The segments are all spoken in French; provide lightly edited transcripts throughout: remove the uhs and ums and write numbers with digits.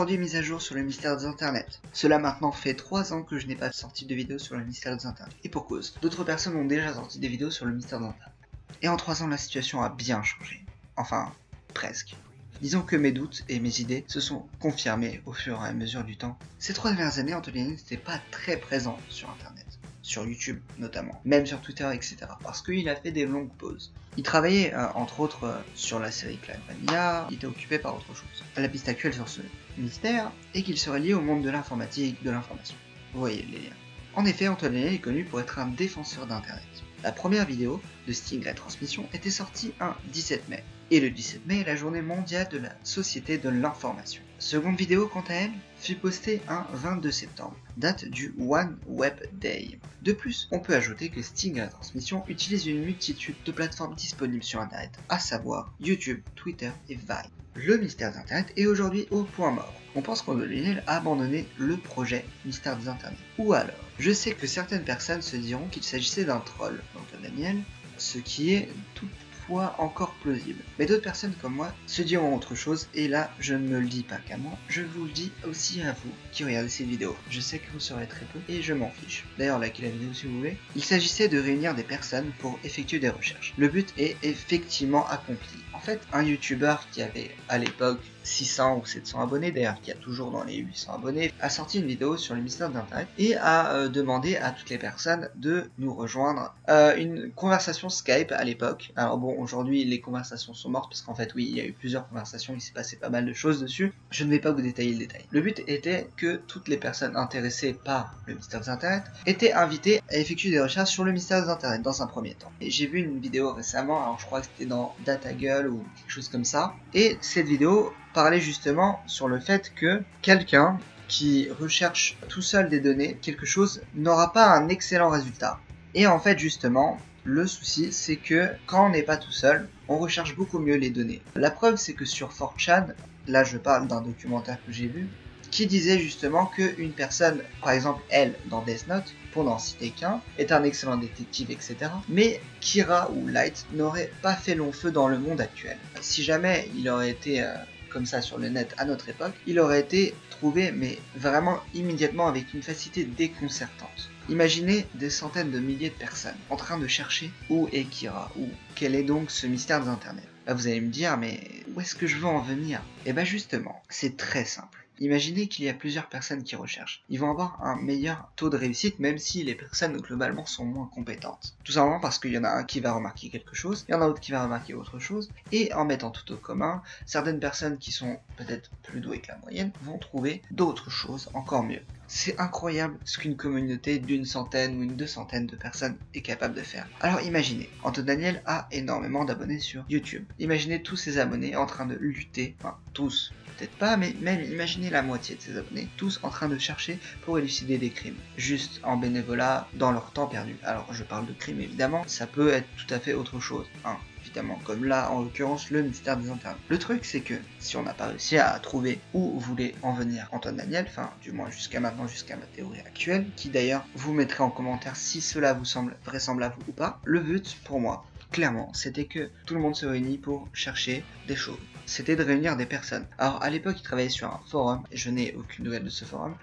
Aujourd'hui, mise à jour sur le mystère des internets. Cela maintenant fait 3 ans que je n'ai pas sorti de vidéo sur le mystère des internets. Et pour cause, d'autres personnes ont déjà sorti des vidéos sur le mystère des internets. Et en 3 ans, la situation a bien changé. Enfin, presque. Disons que mes doutes et mes idées se sont confirmés au fur et à mesure du temps. Ces 3 dernières années, Anthony n'était pas très présent sur internet. Sur YouTube notamment, même sur Twitter, etc. Parce qu'il a fait des longues pauses. Il travaillait entre autres sur la série Clan Vanilla, il était occupé par autre chose. La piste actuelle sur ce mystère est qu'il serait lié au monde de l'informatique, de l'information. Vous voyez les liens. En effet, Antoine Daniel est connu pour être un défenseur d'internet. La première vidéo de Sting la transmission était sortie un 17 mai. Et le 17 mai est la journée mondiale de la société de l'information. Seconde vidéo, quant à elle, fut postée un 22 septembre, date du One Web Day. De plus, on peut ajouter que Sting la transmission utilise une multitude de plateformes disponibles sur internet, à savoir YouTube, Twitter et Vine. Le mystère des internets est aujourd'hui au point mort. On pense qu'Anthony Daniel a abandonné le projet mystère des internets. Ou alors, je sais que certaines personnes se diront qu'il s'agissait d'un troll d'Anthony Daniel, ce qui est toutefois encore plausible. Mais d'autres personnes comme moi se diront autre chose, et là je ne me le dis pas qu'à moi, je vous le dis aussi à vous qui regardez cette vidéo. Je sais que vous serez très peu et je m'en fiche. D'ailleurs likez la vidéo si vous voulez. Il s'agissait de réunir des personnes pour effectuer des recherches. Le but est effectivement accompli. En fait, un youtubeur qui avait à l'époque 600 ou 700 abonnés, d'ailleurs qui a toujours dans les 800 abonnés, a sorti une vidéo sur le mystère d'internet et a demandé à toutes les personnes de nous rejoindre une conversation Skype à l'époque. Alors bon, aujourd'hui les conversations sont mortes parce qu'en fait oui, il y a eu plusieurs conversations, il s'est passé pas mal de choses dessus. Je ne vais pas vous détailler le détail. Le but était que toutes les personnes intéressées par le mystère des internets étaient invitées à effectuer des recherches sur le mystère des internets dans un premier temps. Et j'ai vu une vidéo récemment, alors je crois que c'était dans DataGull ou quelque chose comme ça, et cette vidéo parlait justement sur le fait que quelqu'un qui recherche tout seul des données, quelque chose, n'aura pas un excellent résultat. Et en fait justement, le souci c'est que quand on n'est pas tout seul, on recherche beaucoup mieux les données. La preuve c'est que sur 4chan, là je parle d'un documentaire que j'ai vu, qui disait justement qu'une personne, par exemple elle dans Death Note, pour n'en citer qu'un, est un excellent détective, etc. Mais Kira ou Light n'aurait pas fait long feu dans le monde actuel. Si jamais il aurait été comme ça sur le net à notre époque, il aurait été trouvé mais vraiment immédiatement avec une facilité déconcertante. Imaginez des centaines de milliers de personnes en train de chercher où est Kira, ou quel est donc ce mystère des internets. Là vous allez me dire mais où est-ce que je veux en venir? Et bien justement, c'est très simple. Imaginez qu'il y a plusieurs personnes qui recherchent. Ils vont avoir un meilleur taux de réussite même si les personnes globalement sont moins compétentes. Tout simplement parce qu'il y en a un qui va remarquer quelque chose, il y en a un autre qui va remarquer autre chose, et en mettant tout au commun, certaines personnes qui sont peut-être plus douées que la moyenne vont trouver d'autres choses encore mieux. C'est incroyable ce qu'une communauté d'une centaine ou une 200 de personnes est capable de faire. Alors imaginez, Antoine Daniel a énormément d'abonnés sur YouTube. Imaginez tous ces abonnés en train de lutter, enfin tous, peut-être pas, mais même imaginez la moitié de ces abonnés, tous en train de chercher pour élucider des crimes, juste en bénévolat, dans leur temps perdu. Alors je parle de crimes évidemment, ça peut être tout à fait autre chose, hein. Évidemment, comme là en l'occurrence le mystère des internets. Le truc c'est que si on n'a pas réussi à trouver où voulait en venir Antoine Daniel, enfin du moins jusqu'à maintenant, jusqu'à ma théorie actuelle, qui d'ailleurs vous mettrez en commentaire si cela vous semble vraisemblable ou pas, le but pour moi, clairement, c'était que tout le monde se réunit pour chercher des choses. C'était de réunir des personnes. Alors à l'époque il travaillait sur un forum, et je n'ai aucune nouvelle de ce forum.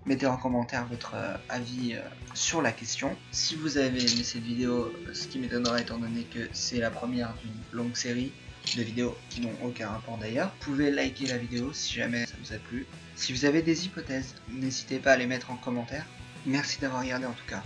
Mettez en commentaire votre avis sur la question. Si vous avez aimé cette vidéo, ce qui m'étonnerait étant donné que c'est la première d'une longue série de vidéos qui n'ont aucun rapport d'ailleurs, vous pouvez liker la vidéo si jamais ça vous a plu. Si vous avez des hypothèses, n'hésitez pas à les mettre en commentaire. Merci d'avoir regardé en tout cas.